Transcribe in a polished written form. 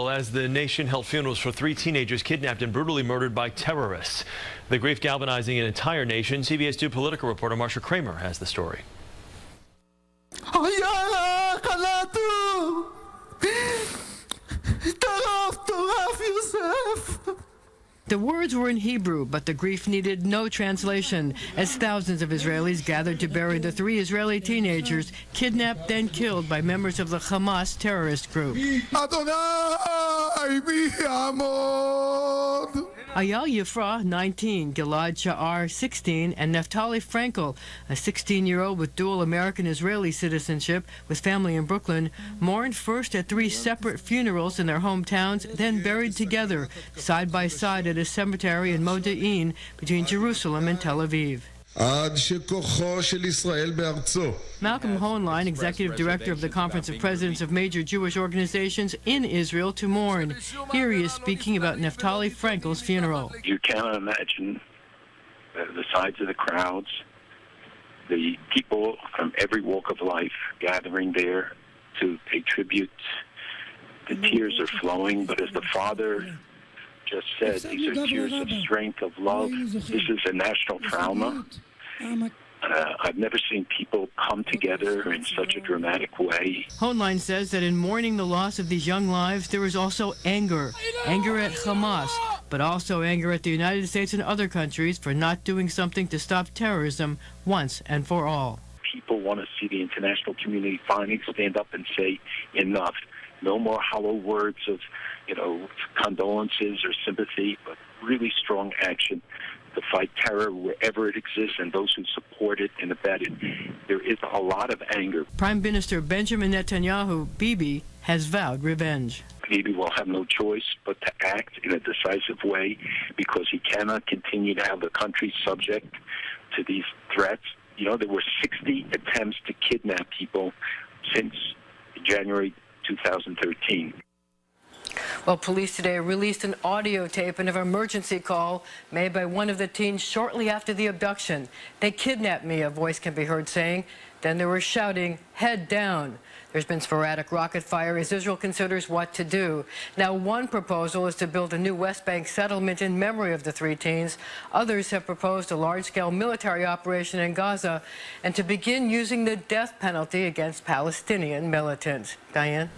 As the nation held funerals for 3 teenagers kidnapped and brutally murdered by terrorists. The grief galvanizing an entire nation. CBS 2 political reporter Marcia Kramer has the story. The words were in Hebrew, but the grief needed no translation as thousands of Israelis gathered to bury the 3 Israeli teenagers kidnapped then killed by members of the Hamas terrorist group. Ayal Yifrah, 19, Gilad Sha'ar, 16, and Naftali Frankel, a 16-year-old with dual American-Israeli citizenship with family in Brooklyn, mourned first at 3 separate funerals in their hometowns, then buried together, side by side at a cemetery in Modi'in between Jerusalem and Tel Aviv. Malcolm Hoenlein, executive director of the Conference of Presidents of Major Jewish Organizations in Israel, to mourn. Here he is speaking about Naftali Frankel's funeral. You cannot imagine the size of the crowds, the people from every walk of life gathering there to pay tribute. The tears are flowing, but as the father just said, these are tears of strength, of love. This is a national trauma. I've never seen people come together in such a dramatic way. Hoenlein says that in mourning the loss of these young lives, there is also anger. Anger at Hamas, but also anger at the United States and other countries for not doing something to stop terrorism once and for all. People want to see the international community finally stand up and say enough. No more hollow words of, condolences or sympathy, but really strong action to fight terror wherever it exists and those who support it and abet it. There is a lot of anger. Prime Minister Benjamin Netanyahu, Bibi, has vowed revenge. Bibi will have no choice but to act in a decisive way because he cannot continue to have the country subject to these threats. There were 60 attempts to kidnap people since January 2013. Well, police today released an audio tape of an emergency call made by one of the teens shortly after the abduction. "They kidnapped me," a voice can be heard saying. Then they were shouting, "Head down." There's been sporadic rocket fire as Israel considers what to do. Now, one proposal is to build a new West Bank settlement in memory of the 3 teens. Others have proposed a large-scale military operation in Gaza and to begin using the death penalty against Palestinian militants. Diane?